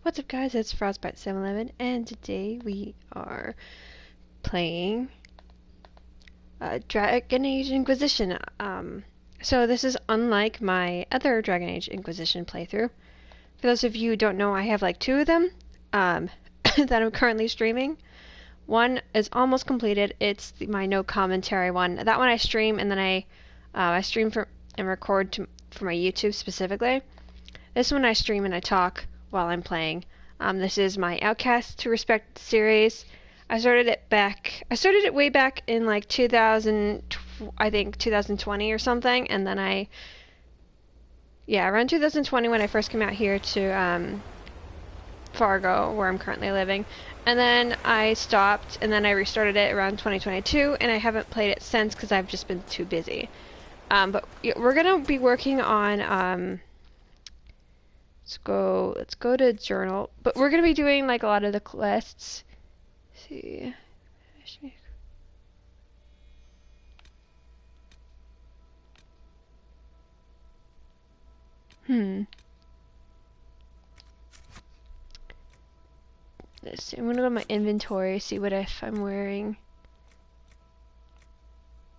What's up, guys? It's Frostbite711, and today we are playing Dragon Age Inquisition. So this is unlike my other Dragon Age Inquisition playthrough. For those of you who don't know, I have like two of them that I'm currently streaming. One is almost completed. It's my no commentary one. That one I stream, and then I stream and record for my YouTube specifically. This one I stream and I talk while I'm playing. This is my Outcast to Respect series. I started it way back in like 2020 or something, and then around 2020 when I first came out here to Fargo, where I'm currently living. And then I stopped, and then I restarted it around 2022, and I haven't played it since because I've just been too busy. But we're gonna be working on Let's go to journal. But we're gonna be doing like a lot of the quests. Let's see. Let's see. I'm gonna go to my inventory, see what if I'm wearing.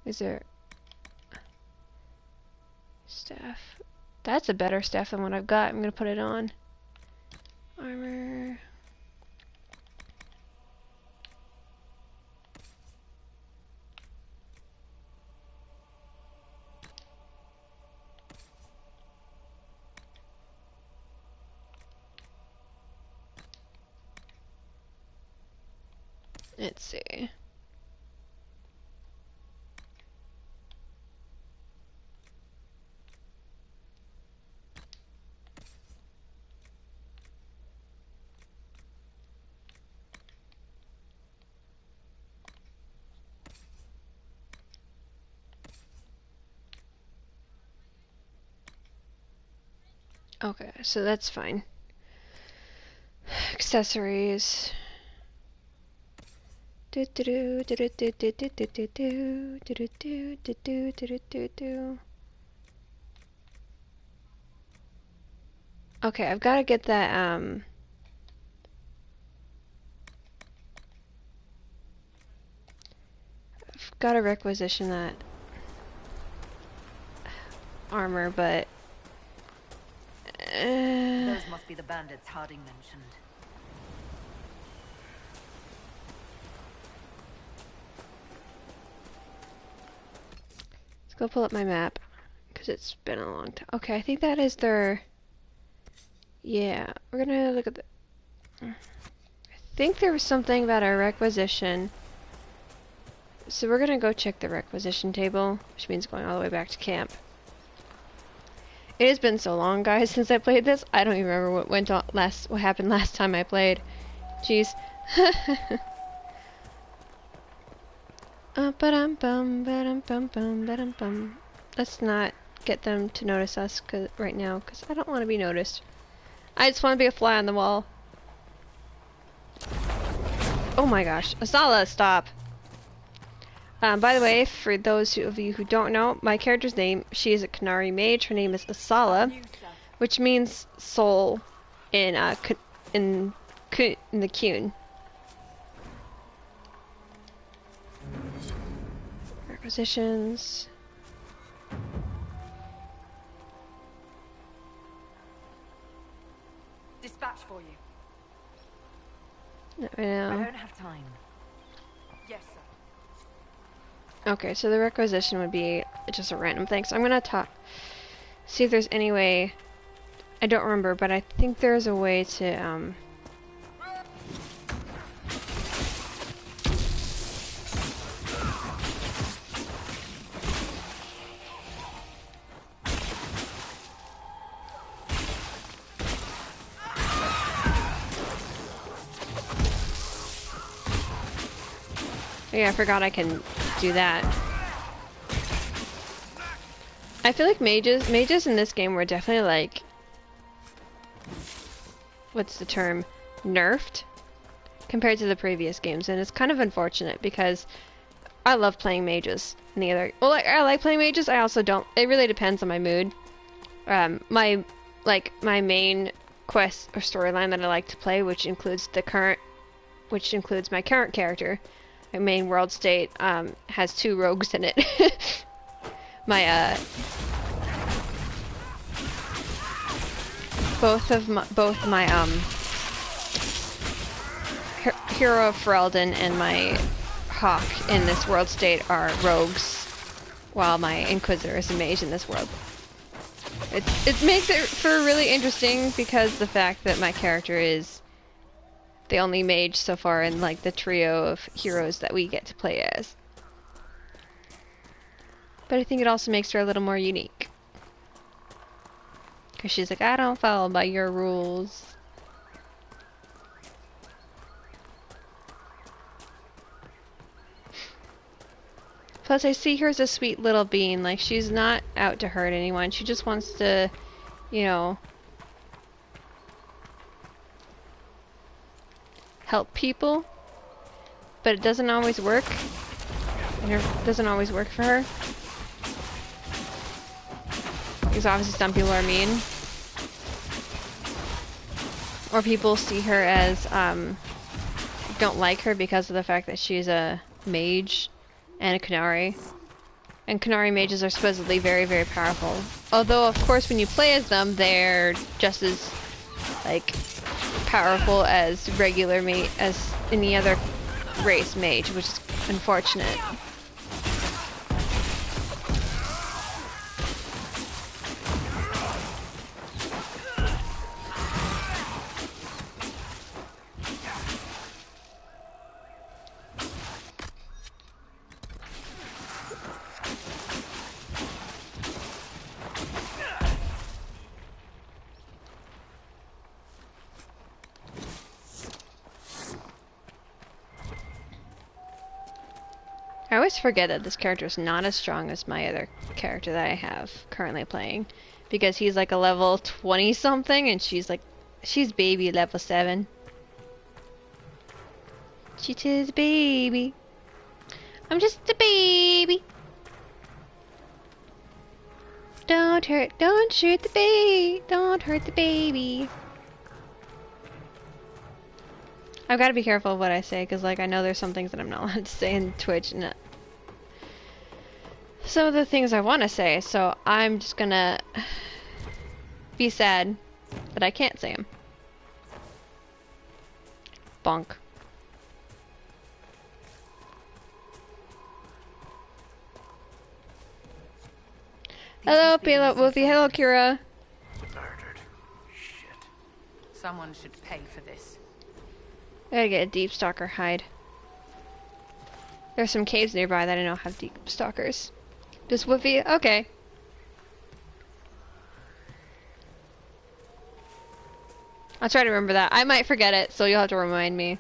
Is there staff? That's a better staff than what I've got. I'm gonna put it on. Armor. Let's see. Okay, so that's fine. Accessories. Okay, I've got to get that I've got to requisition that armor, but those must be the bandits Harding mentioned. Let's go pull up my map, because it's been a long time. Okay, I think that is their... Yeah, we're gonna look at the... I think there was something about our requisition. So we're gonna go check the requisition table, which means going all the way back to camp. It has been so long, guys, since I played this. I don't even remember what happened last time I played. Jeez. Let's not get them to notice us right now, because I don't want to be noticed. I just want to be a fly on the wall. Oh my gosh. Asala, stop. By the way, for those of you who don't know, my character's name, she is a Qunari mage. Her name is Asala, which means soul in the Qun. Requisitions. Dispatch for you. Not right now. I don't have time. Yes, sir. Okay, so the requisition would be just a random thing. So I'm gonna see if there's any way. I don't remember, but I think there's a way to yeah, I forgot I can do that. I feel like mages in this game were definitely like, what's the term, nerfed compared to the previous games, and it's kind of unfortunate because I love playing mages. In the other, well, I like playing mages. I also don't. It really depends on my mood. My main quest or storyline that I like to play, which includes my current character. My main world state has 2 rogues in it. My both my hero of Ferelden and my hawk in this world state are rogues, while my inquisitor is a mage in this world. It makes it for really interesting because the fact that my character is the only mage so far in like the trio of heroes that we get to play as. But I think it also makes her a little more unique. Because she's like, I don't follow by your rules. Plus, I see her as a sweet little being. Like, she's not out to hurt anyone. She just wants to, you know, help people. But it doesn't always work. And it doesn't always work for her. Because obviously some people are mean. Or people see her as, don't like her because of the fact that she's a mage and a Canary. And Canary mages are supposedly very, very powerful. Although, of course, when you play as them, they're just as, like, powerful as as any other race mage, which is unfortunate. I always forget that this character is not as strong as my other character that I have currently playing. Because he's like a level 20 something and she's baby level 7. She is a baby. I'm just a baby. Don't shoot the baby. Don't hurt the baby. I've got to be careful of what I say, because like I know there's some things that I'm not allowed to say in Twitch, and some of the things I want to say, so I'm just gonna be sad that I can't say them. Bonk. Hello, Payload Wolfie. Hello, Kira. Murdered. Shit. Someone should pay for this. I gotta get a deep stalker hide. There's some caves nearby that I know have deep stalkers. Just Woofy? Okay. I'll try to remember that. I might forget it, so you'll have to remind me.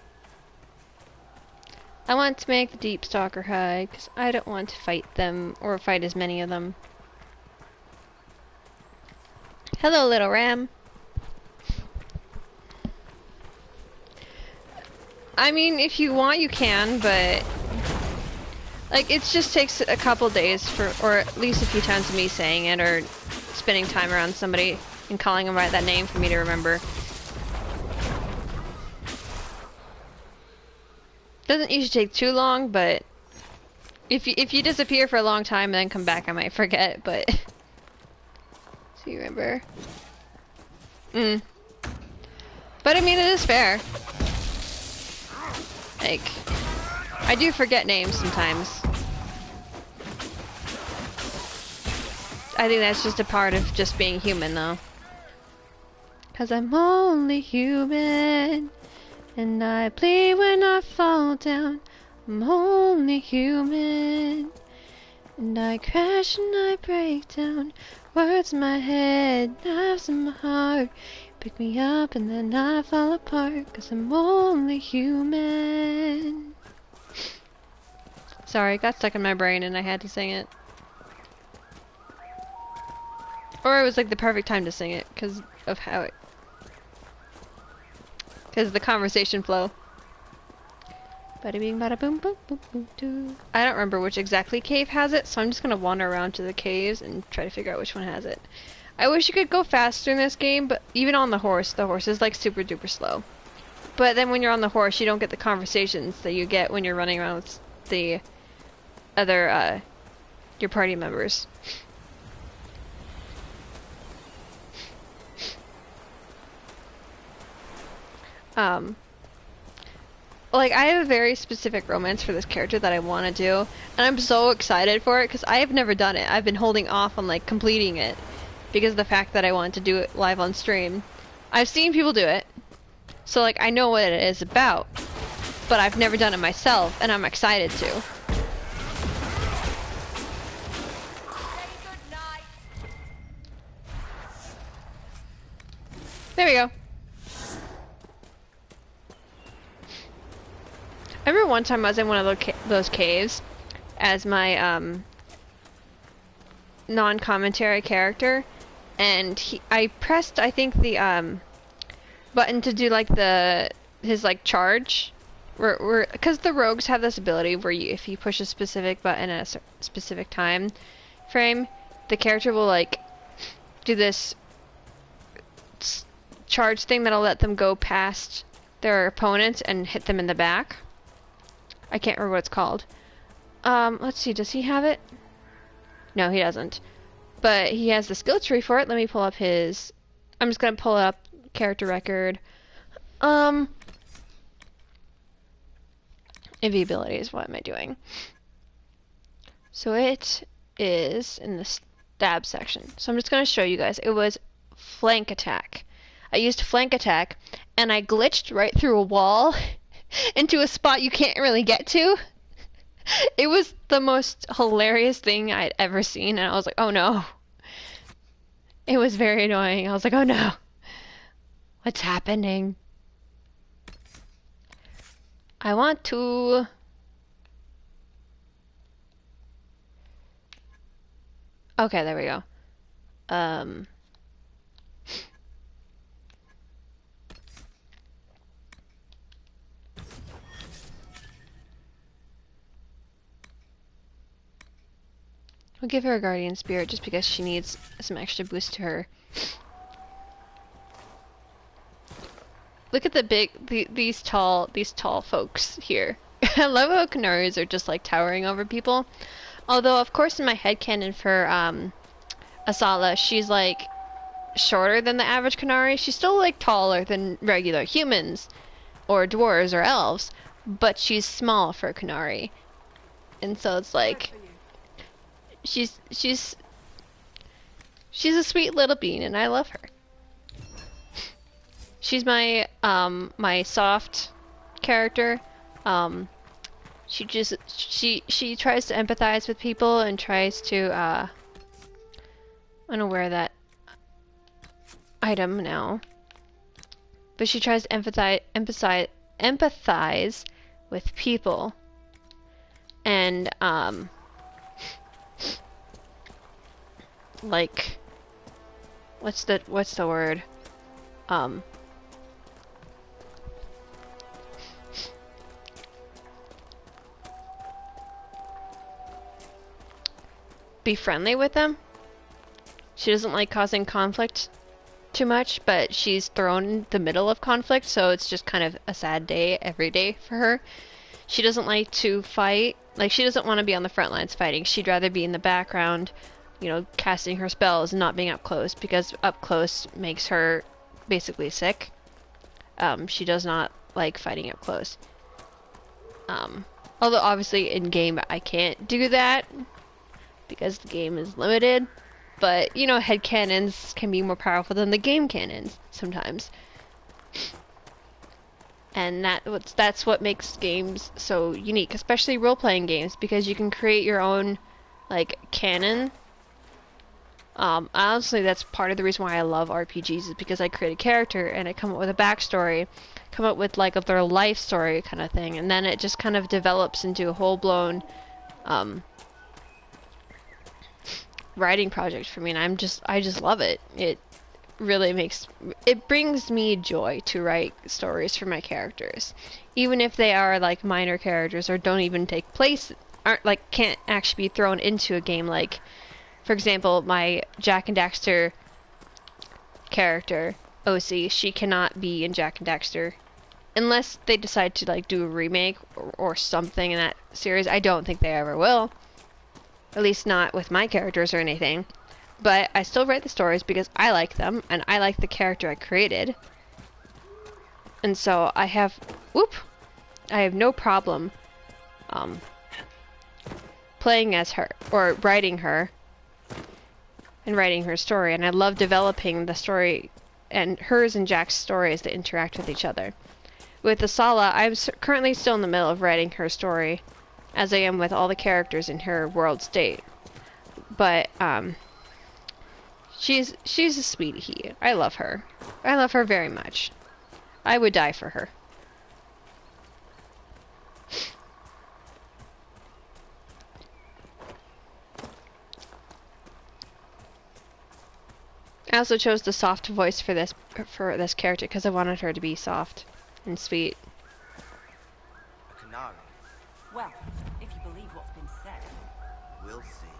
I want to make the deep stalker hide, because I don't want to fight them, or fight as many of them. Hello, little ram. I mean, if you want, you can, but like it just takes a couple days or at least a few times of me saying it or spending time around somebody and calling them by that name for me to remember. Doesn't usually take too long, but if you disappear for a long time and then come back, I might forget. But so you remember. But I mean, it is fair. Like, I do forget names sometimes. I think that's just a part of just being human, though. 'Cause I'm only human, and I bleed when I fall down. I'm only human, and I crash and I break down. Words in my head, knives in my heart. Pick me up and then I fall apart, 'cause I'm only human. Sorry, it got stuck in my brain and I had to sing it. Or it was like the perfect time to sing it, because of how it... because of the conversation flow. Bada bing bada boom boom boom boom doo. I don't remember which exactly cave has it, so I'm just gonna wander around to the caves and try to figure out which one has it. I wish you could go faster in this game, but even on the horse is like super duper slow. But then when you're on the horse, you don't get the conversations that you get when you're running around with the other, your party members. Like, I have a very specific romance for this character that I want to do, and I'm so excited for it, because I have never done it. I've been holding off on, like, completing it, because of the fact that I want to do it live on stream. I've seen people do it, so, like, I know what it is about, but I've never done it myself, and I'm excited to. There we go. I remember one time I was in one of those caves as my non-commentary character, and I pressed, I think, the button to do like his like charge, because the rogues have this ability where if you push a specific button at a specific time frame, the character will like do this charge thing that'll let them go past their opponents and hit them in the back. I can't remember what it's called. Let's see, does he have it? No, he doesn't. But he has the skill tree for it. Let me pull up his... I'm just gonna pull up character record. AV abilities, what am I doing? So it is in the stab section. So I'm just gonna show you guys. It was flank attack. I used flank attack, and I glitched right through a wall into a spot you can't really get to. It was the most hilarious thing I'd ever seen, and I was like, oh no. It was very annoying. I was like, oh no. What's happening? I want to... Okay, there we go. We'll give her a guardian spirit just because she needs some extra boost to her. Look at these tall folks here. I love how canaries are just like towering over people. Although of course in my headcanon for Asala, she's like shorter than the average canary. She's still like taller than regular humans or dwarves or elves, but she's small for a canary. And so it's like she's a sweet little bean, and I love her. She's my my soft character. She tries to empathize with people and tries to I'm gonna wear that item now. But she tries to empathize with people. And like what's the word? Be friendly with them. She doesn't like causing conflict too much, but she's thrown in the middle of conflict, so it's just kind of a sad day every day for her. She doesn't like to fight. Like, she doesn't want to be on the front lines fighting. She'd rather be in the background, you know, casting her spells and not being up close, because up close makes her basically sick. She does not like fighting up close. Although obviously in game I can't do that because the game is limited, but you know, headcanons can be more powerful than the game canons sometimes. And that's what makes games so unique, especially role-playing games, because you can create your own like canon. Honestly, that's part of the reason why I love RPGs, is because I create a character and I come up with a backstory, come up with like their life story kind of thing, and then it just kind of develops into a whole-blown writing project for me, and I just love it. It brings me joy to write stories for my characters, even if they are like minor characters or don't even take place, can't actually be thrown into a game. Like, for example, my Jack and Daxter character, OC. She cannot be in Jak and Daxter. Unless they decide to like do a remake or something in that series. I don't think they ever will. At least not with my characters or anything. But I still write the stories because I like them and I like the character I created. And so I have no problem playing as her or writing her and writing her story, and I love developing the story and hers and Jack's story as they interact with each other. With Asala, I'm currently still in the middle of writing her story, as I am with all the characters in her world state. But she's a sweetie. I love her. I love her very much. I would die for her. I also chose the soft voice for this character because I wanted her to be soft and sweet. A canary. Well, if you believe what's been said. We'll see.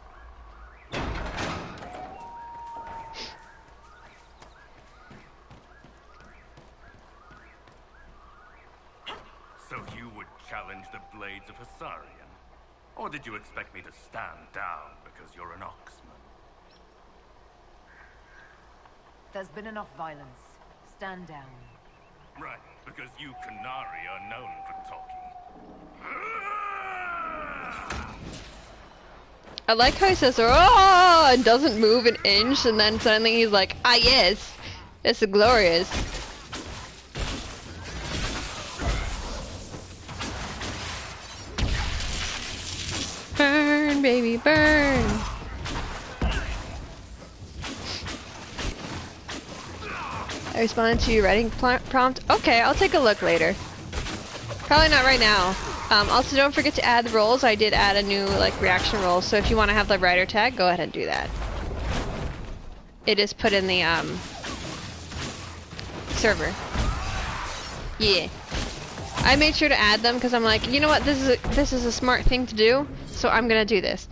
So you would challenge the blades of Husarian? Or did you expect me to stand down because you're an Oxman? There's been enough violence. Stand down. Right, because you Canari are known for talking. I like how he says, "Oh," and doesn't move an inch, and then suddenly he's like, "Ah, yes, this is glorious." Burn, baby, burn. I responded to your writing prompt. Okay, I'll take a look later. Probably not right now. Also, don't forget to add the roles. I did add a new like reaction role, so if you want to have the writer tag, go ahead and do that. It is put in the server. Yeah, I made sure to add them because I'm like, you know what, this is a smart thing to do, so I'm gonna do this.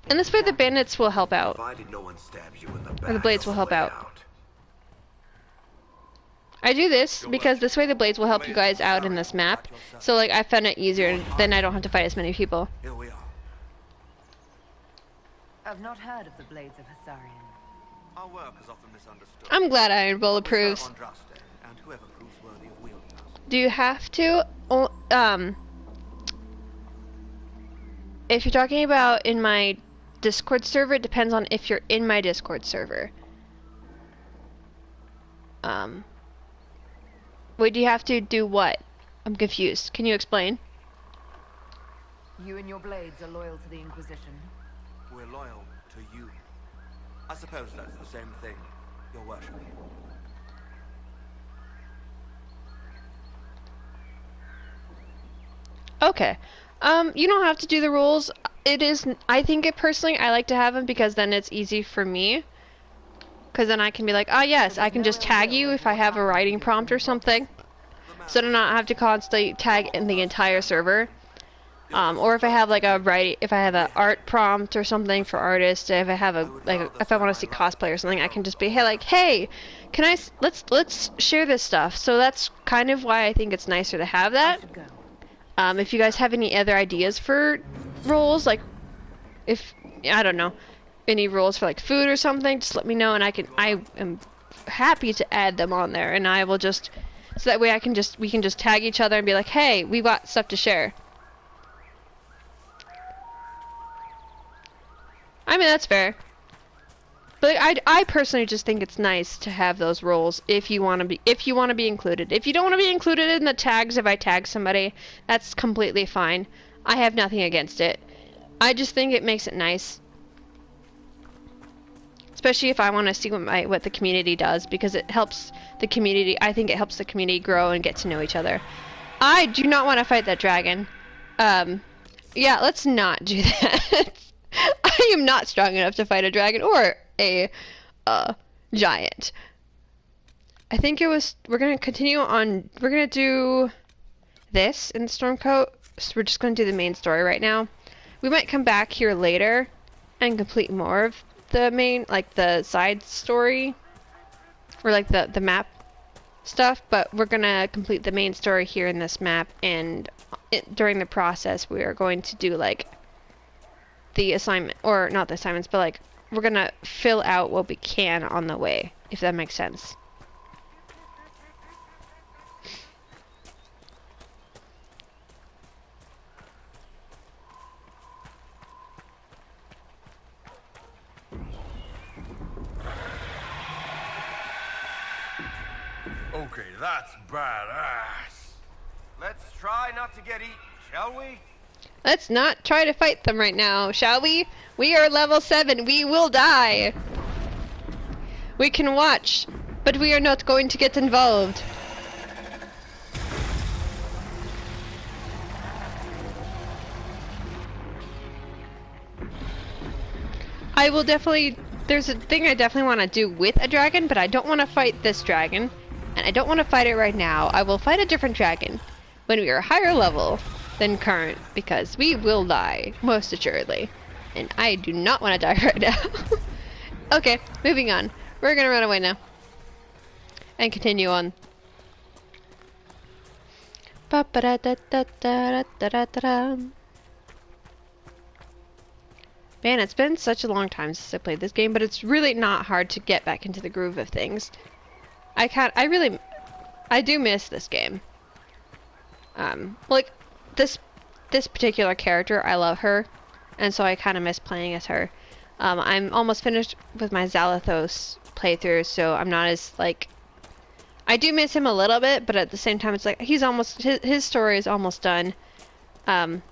And this way, the bandits will help out, Provided no one stabs you in the back or the blades will on help way out. I do this because this way the blades will help you guys out in this map. So like I found it easier, then I don't have to fight as many people. Here we are. I've not heard of the blades of Husarian. Our work is often misunderstood. I'm glad Iron Bull We approves. serve on Andraste, and whoever proves worthy of wielding us. Do you have to? If you're talking about in my Discord server, it depends on if you're in my Discord server. Would you have to do what? I'm confused. Can you explain? You and your blades are loyal to the Inquisition. We're loyal to you. I suppose that's the same thing, Your Worship. Okay. You don't have to do the rules. I think it personally, I like to have them because then it's easy for me. Because then I can be like, oh yes, I can just tag you if I have a writing prompt or something. So I do not have to constantly tag in the entire server. Or if I have like if I have an art prompt or something for artists, if I have if I want to see cosplay or something, I can just be, hey, let's share this stuff. So that's kind of why I think it's nicer to have that. If you guys have any other ideas for roles, like I don't know, any rules for like food or something, just let me know and I am happy to add them on there, and I will just, so that way we can just tag each other and be like, hey, we got stuff to share. I mean, that's fair. But I personally just think it's nice to have those roles if you want to be included. If you don't want to be included in the tags, if I tag somebody, that's completely fine. I have nothing against it. I just think it makes it nice. Especially if I want to see what the community does, because it helps the community. I think it helps the community grow and get to know each other. I do not want to fight that dragon. Yeah, let's not do that. I am not strong enough to fight a dragon or a giant. I think we're gonna continue on. We're gonna do this in Stormcoat. So we're just gonna do the main story right now. We might come back here later and complete more of the main, like the side story or like the map stuff, but we're gonna complete the main story here in this map, and during the process we are going to do like the assignment, or not the assignments, but like we're gonna fill out what we can on the way, if that makes sense. Okay, that's badass. Let's try not to get eaten, shall we? Let's not try to fight them right now, shall we? We are level 7. We will die. We can watch, but we are not going to get involved. I will definitely... There's a thing I definitely want to do with a dragon, but I don't want to fight this dragon. And I don't want to fight it right now. I will fight a different dragon when we are higher level than current, because we will die, most assuredly. And I do not want to die right now. Okay, moving on. We're gonna run away now. And continue on. Man, it's been such a long time since I played this game, but it's really not hard to get back into the groove of things. I do miss this game. Like, this particular character, I love her, and so I kind of miss playing as her. I'm almost finished with my Zalathos playthrough, so I'm not as, like... I do miss him a little bit, but at the same time, it's like, his story is almost done. I'm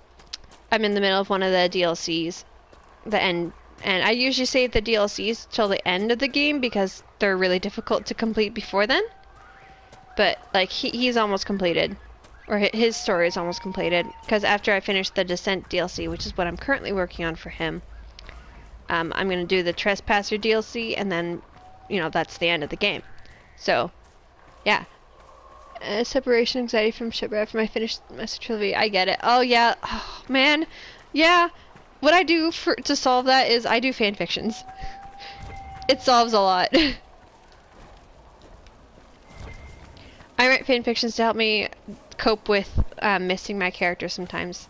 in the middle of one of the DLCs, and I usually save the DLCs till the end of the game, because they're really difficult to complete before then. But, like, he's almost completed. Or his story is almost completed. Because after I finish the Descent DLC, which is what I'm currently working on for him, I'm going to do the Trespasser DLC, and then, you know, that's the end of the game. So, yeah. Separation anxiety from shipwreck after I finish Master Trilogy. I get it. Oh, yeah. Oh, man. Yeah. What I do to solve that is I do fan fictions. It solves a lot. I write fan fictions to help me cope with missing my character sometimes.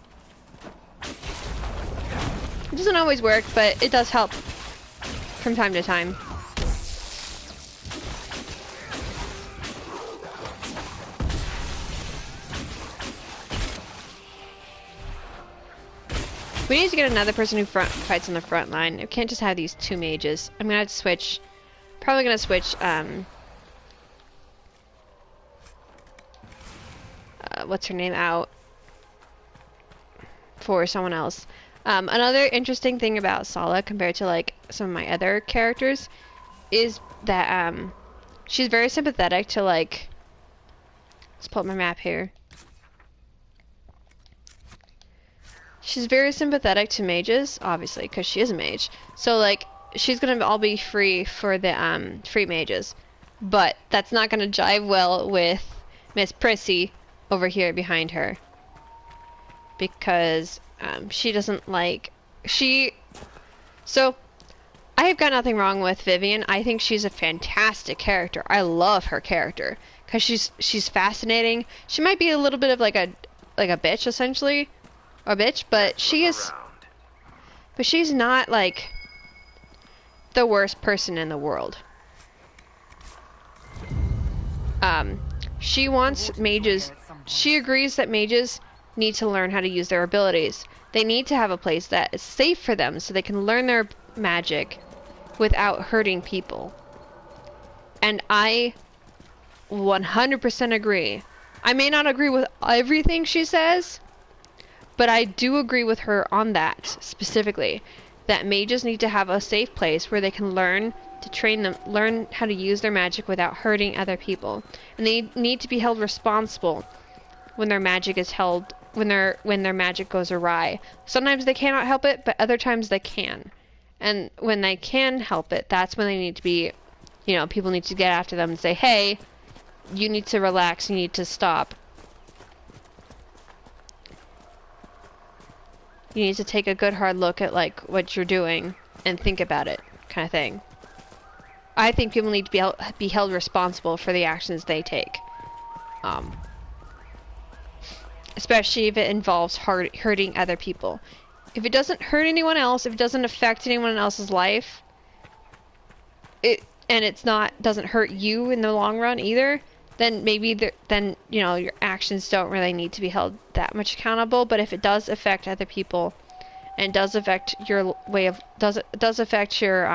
It doesn't always work, but it does help from time to time. We need to get another person who fights on the front line. We can't just have these two mages. I'm gonna have to switch. Probably gonna switch. What's her name out for someone else. Another interesting thing about Sala compared to like some of my other characters is that she's very sympathetic to like. Let's pull up my map here. She's very sympathetic to mages, obviously, because she is a mage. So, like, she's gonna all be free for the, free mages. But that's not gonna jive well with Miss Prissy over here behind her. Because, she doesn't like... So, I have got nothing wrong with Vivian. I think she's a fantastic character. I love her character. Because she's fascinating. She might be a little bit of, like a bitch, essentially. A bitch, but she's not like the worst person in the world. She wants mages. She agrees that mages need to learn how to use their abilities. They need to have a place that is safe for them so they can learn their magic without hurting people. And I 100% agree. I may not agree with everything she says, but I do agree with her on that, specifically. That mages need to have a safe place where they can learn how to use their magic without hurting other people. And they need to be held responsible when their magic is when their magic goes awry. Sometimes they cannot help it, but other times they can. And when they can help it, that's when they need to be, you know, people need to get after them and say, hey, you need to relax, you need to stop. You need to take a good hard look at like what you're doing and think about it, kind of thing. I think people need to be held responsible for the actions they take. Especially if it involves hurting other people. If it doesn't hurt anyone else, if it doesn't affect anyone else's life, and it's not doesn't hurt you in the long run either, then maybe then you know your actions don't really need to be held that much accountable. But if it does affect other people, and it does affect your way of does affect your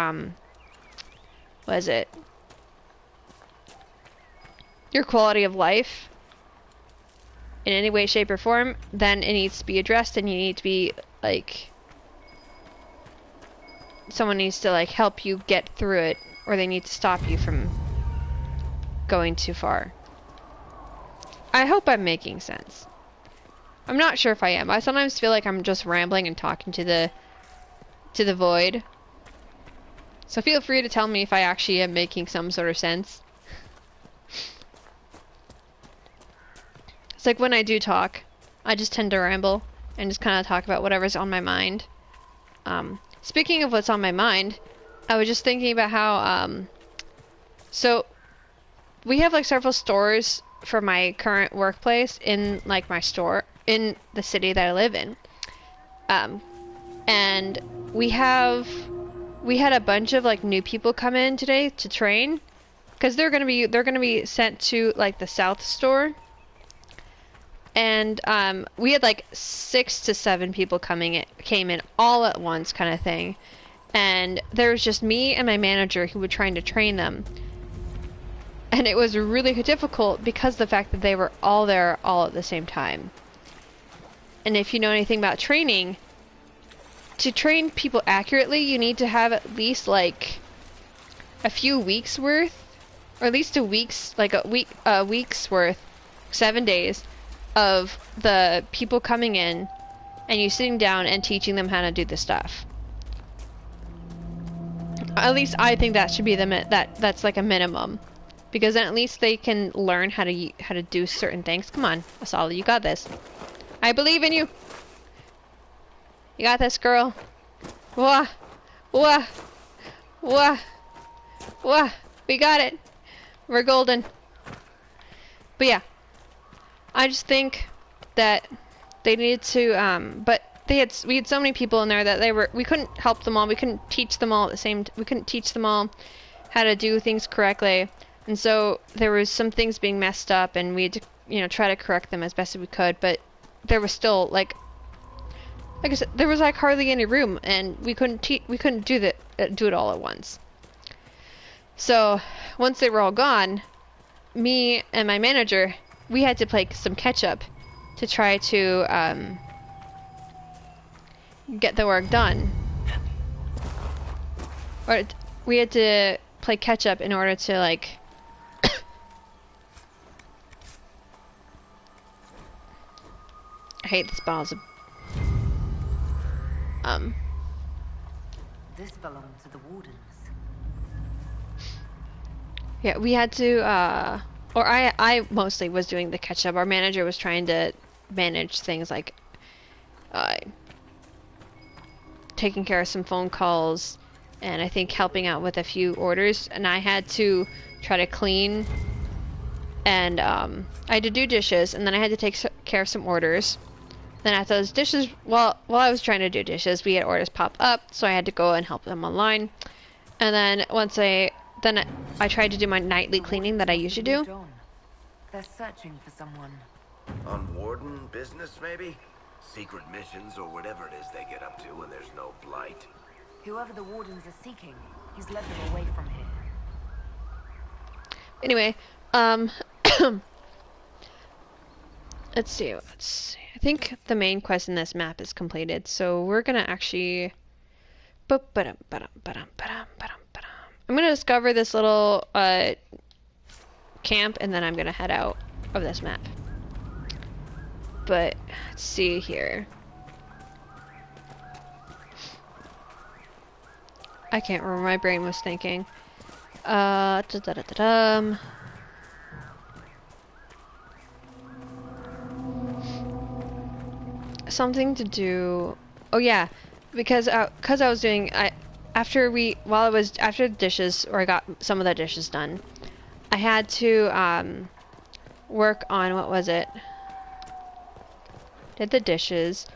what is it? Your quality of life in any way, shape, or form, then it needs to be addressed, and you need to be like someone needs to like help you get through it, or they need to stop you from going too far. I hope I'm making sense. I'm not sure if I am. I sometimes feel like I'm just rambling and talking to the void. So feel free to tell me if I actually am making some sort of sense. It's like when I do talk, I just tend to ramble and just kind of talk about whatever's on my mind. Speaking of what's on my mind, I was just thinking about how, so we have like several stores for my current workplace in like my store in the city that I live in. And we had a bunch of like new people come in today to train because they're gonna be sent to like the South store. And we had like 6 to 7 people came in all at once kind of thing. And there was just me and my manager who were trying to train them. And it was really difficult because of the fact that they were all there all at the same time. And if you know anything about training, to train people accurately, you need to have at least like a few weeks worth, or at least a week's worth, 7 days of the people coming in and you sitting down and teaching them how to do the stuff. At least I think that should be that's like a minimum, because then at least they can learn how to do certain things. Come on, Asala, you got this. I believe in you. You got this, girl. Wah, wah, wah, wah. We got it. We're golden. But yeah, I just think that they needed to, but we had so many people in there that we couldn't help them all. We couldn't teach them all at the same we couldn't teach them all how to do things correctly. And so there was some things being messed up, and we had to, you know, try to correct them as best as we could, but there was still like I said, there was like hardly any room, and we couldn't do it all at once. So once they were all gone, me and my manager, we had to play some catch up to try to get the work done. Or we had to play catch up in order to like I hate this bottle's This belonged to the Wardens. yeah, we had to or I mostly was doing the catch up. Our manager was trying to manage things like taking care of some phone calls, and I think helping out with a few orders, and I had to try to clean, and I had to do dishes, and then I had to take care of some orders. Then after those dishes, while I was trying to do dishes, we had orders pop up, so I had to go and help them online. And then I tried to do my nightly cleaning that I usually do. They're searching for someone. On Warden business, maybe? Secret missions or whatever it is they get up to when there's no blight. Whoever the Wardens are seeking, he's led them away from here. Anyway, let's see. I think the main quest in this map is completed, so we're gonna actually. I'm gonna discover this little camp, and then I'm gonna head out of this map. But let's see here. I can't remember. My brain was thinking. Something to do. Oh yeah, because I was doing. I after the dishes, or I got some of the dishes done, I had to work on, what was it? Did the dishes,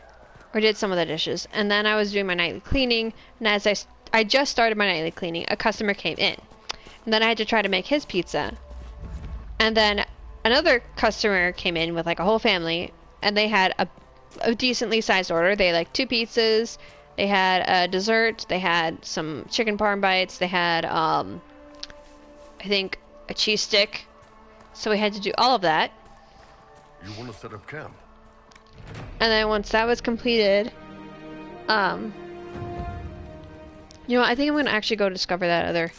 or did some of the dishes, and then I was doing my nightly cleaning, and as I just started my nightly cleaning, a customer came in, and then I had to try to make his pizza, and then another customer came in with like a whole family, and they had a decently sized order. They had like 2 pizzas, they had a dessert, they had some chicken parm bites, they had I think a cheese stick, so we had to do all of that. You want to set up camp? And then once that was completed, I think I'm gonna actually go discover that other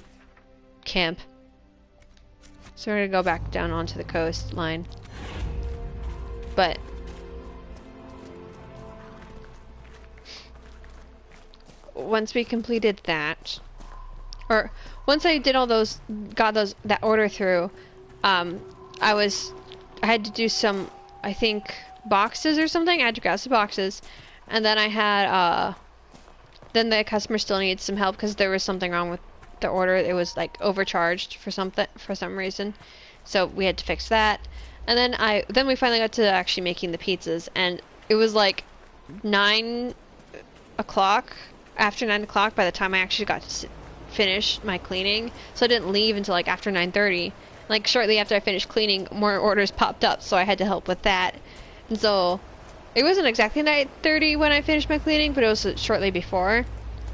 camp. So we're gonna go back down onto the coastline. But once we completed that, or once I did all those, got that order through, I had to do some, I think, boxes or something. I had to grab some boxes, and then I had then the customer still needed some help because there was something wrong with the order. It was like overcharged for some reason, so we had to fix that. And then we finally got to actually making the pizzas, and it was like 9 o'clock, after 9 o'clock by the time I actually got to finish my cleaning, so I didn't leave until like after 9:30. Like shortly after I finished cleaning, more orders popped up, so I had to help with that. And so it wasn't exactly 9:30 when I finished my cleaning, but it was shortly before.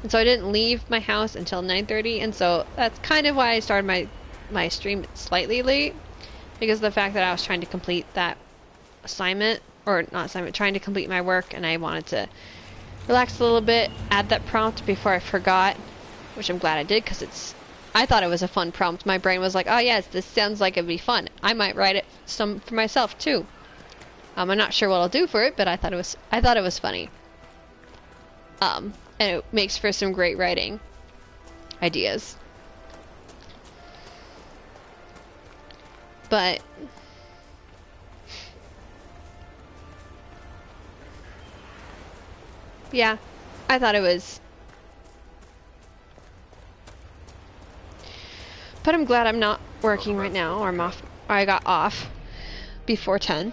And so I didn't leave my house until 9:30, and so that's kind of why I started my stream slightly late, because of the fact that I was trying to complete that assignment, or not assignment, trying to complete my work, and I wanted to relax a little bit, add that prompt before I forgot, which I'm glad I did, because I thought it was a fun prompt. My brain was like, oh yes, this sounds like it'd be fun. I might write it some for myself too. I'm not sure what I'll do for it, but I thought it was funny. And it makes for some great writing ideas. But yeah, I thought it was. But I'm glad I'm not working right now, or I'm off. Or I got off before 10.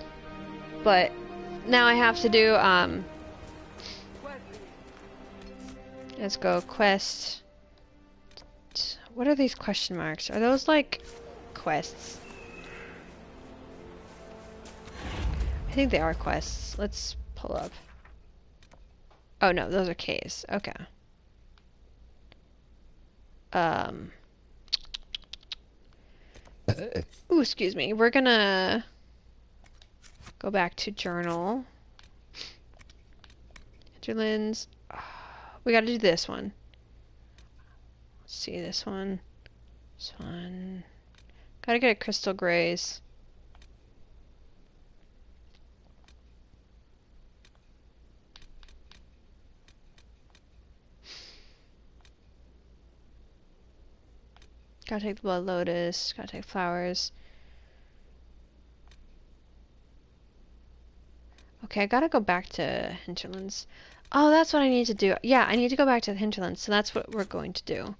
But now I have to do let's go quest. What are these question marks? Are those like quests? I think they are quests. Let's pull up. Oh no, those are K's. Okay. Ooh, excuse me. We're gonna go back to journal. Hinterlands. We gotta do this one. Let's see, this one. This one. Gotta get a crystal grays. Gotta take the blood lotus. Gotta take flowers. Okay, I gotta go back to hinterlands. Oh, that's what I need to do. Yeah, I need to go back to the hinterlands, so that's what we're going to do.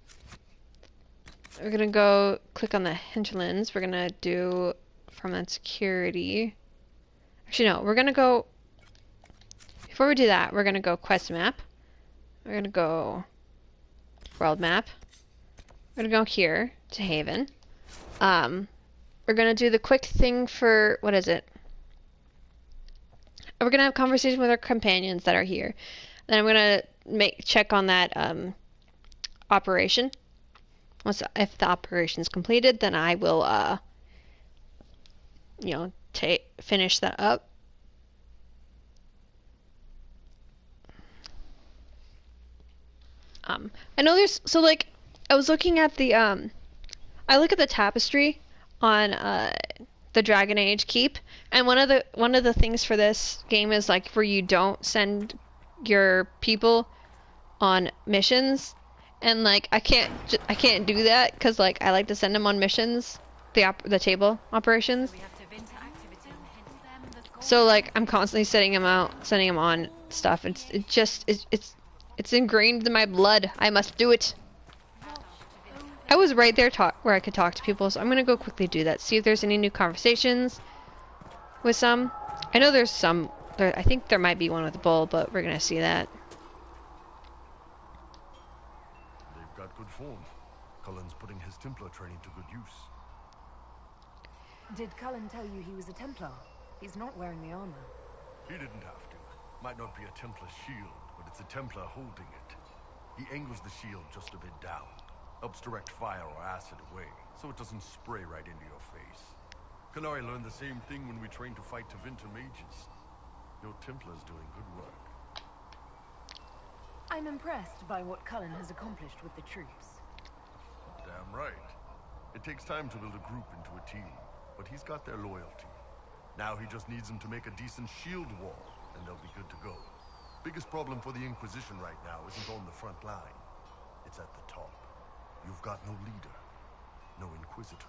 We're gonna go click on the hinterlands. We're gonna do from that security. Actually, no, we're gonna go. Before we do that, we're gonna go quest map. We're gonna go world map. We're gonna go here to Haven. We're gonna do the quick thing for, what is it? We're gonna have a conversation with our companions that are here. Then I'm gonna check on that operation. If the operation is completed, then I will finish that up. I know there's, so like I was looking at the I look at the tapestry on the Dragon Age keep, and one of the things for this game is like where you don't send your people on missions, and like I can't do that because like I like to send them on missions, the table operations. So like I'm constantly sending them on stuff. It's ingrained in my blood. I must do it. was right there where I could talk to people, so I'm gonna go quickly do that. See if there's any new conversations with some. I know there's some. I think there might be one with the bull, but we're gonna see that. They've got good form. Cullen's putting his Templar training to good use. Did Cullen tell you he was a Templar? He's not wearing the armor. He didn't have to. Might not be a Templar shield, but it's a Templar holding it. He angles the shield just a bit down. Helps direct fire or acid away, so it doesn't spray right into your face. Canary learned the same thing when we trained to fight Tevinter mages. Your Templar's doing good work. I'm impressed by what Cullen has accomplished with the troops. Damn right. It takes time to build a group into a team, but he's got their loyalty. Now he just needs them to make a decent shield wall, and they'll be good to go. Biggest problem for the Inquisition right now isn't on the front line. It's at the top. You've got no leader, no Inquisitor.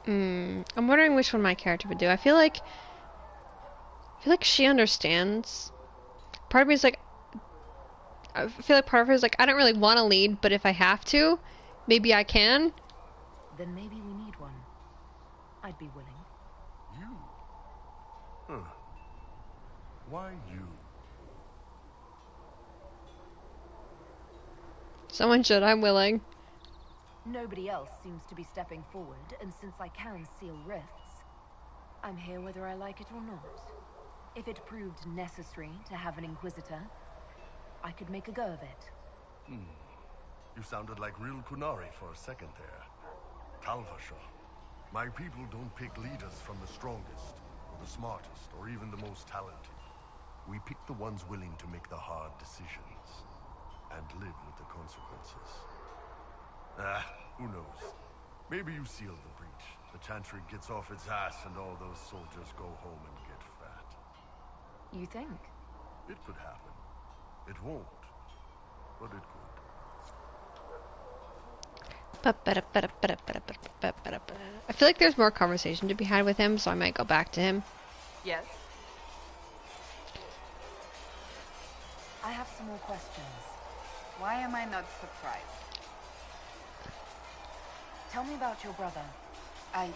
I'm wondering which one my character would do. I feel like she understands. Part of me is like, I feel like part of her is like, I don't really want to lead, but if I have to, maybe I can. Then maybe we need one. I'd be willing. You? Huh. Why you? Someone should. I'm willing. Nobody else seems to be stepping forward, and since I can seal rifts, I'm here whether I like it or not. If it proved necessary to have an Inquisitor, I could make a go of it. You sounded like real Kunari for a second there. Talvasha. My people don't pick leaders from the strongest, or the smartest, or even the most talented. We pick the ones willing to make the hard decisions, and live with the consequences. Who knows? Maybe you sealed the breach. The Chantry gets off its ass and all those soldiers go home and get fat. You think? It could happen. It won't, but it could. I feel like there's more conversation to be had with him, so I might go back to him. Yes? I have some more questions. Why am I not surprised? Tell me about your brother. I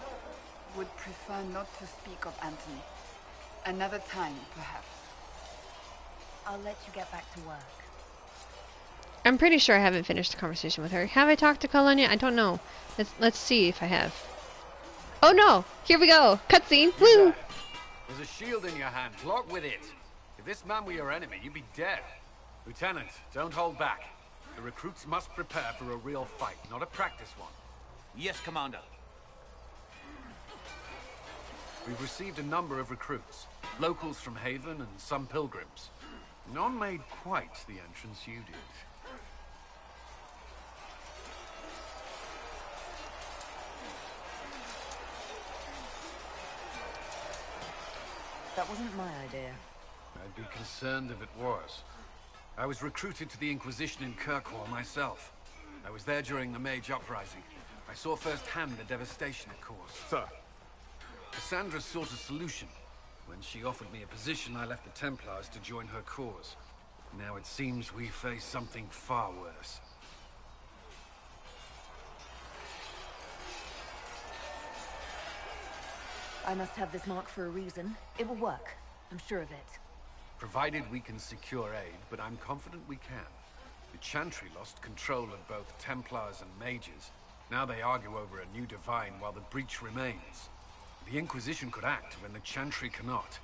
would prefer not to speak of Anthony. Another time, perhaps. I'll let you get back to work. I'm pretty sure I haven't finished the conversation with her. Have I talked to Cullen yet? I don't know. Let's see if I have. Oh no! Here we go! Cutscene! Woo! There's a shield in your hand. Lock with it. If this man were your enemy, you'd be dead. Lieutenant, don't hold back. The recruits must prepare for a real fight, not a practice one. Yes, Commander. We've received a number of recruits. Locals from Haven and some pilgrims. None made quite the entrance you did. That wasn't my idea. I'd be concerned if it was. I was recruited to the Inquisition in Kirkwall myself. I was there during the Mage Uprising. I saw firsthand the devastation it caused. Sir. Cassandra sought a solution. When she offered me a position, I left the Templars to join her cause. Now it seems we face something far worse. I must have this mark for a reason. It will work. I'm sure of it. Provided we can secure aid, but I'm confident we can. The Chantry lost control of both Templars and Mages. Now they argue over a new divine while the breach remains. The Inquisition could act when the Chantry cannot.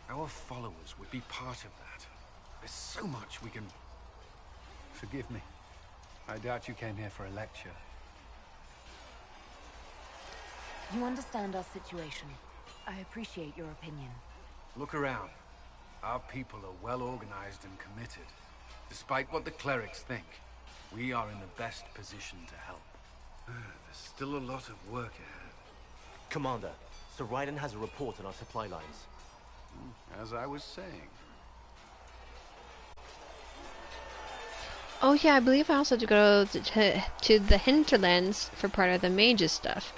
Our followers would be part of that. There's so much we can... Forgive me. I doubt you came here for a lecture. You understand our situation. I appreciate your opinion. Look around. Our people are well organized and committed. Despite what the clerics think, we are in the best position to help. There's still a lot of work ahead. Commander, Sir Raiden has a report on our supply lines. As I was saying. Oh yeah, I believe I also had to go to the hinterlands for part of the mages stuff.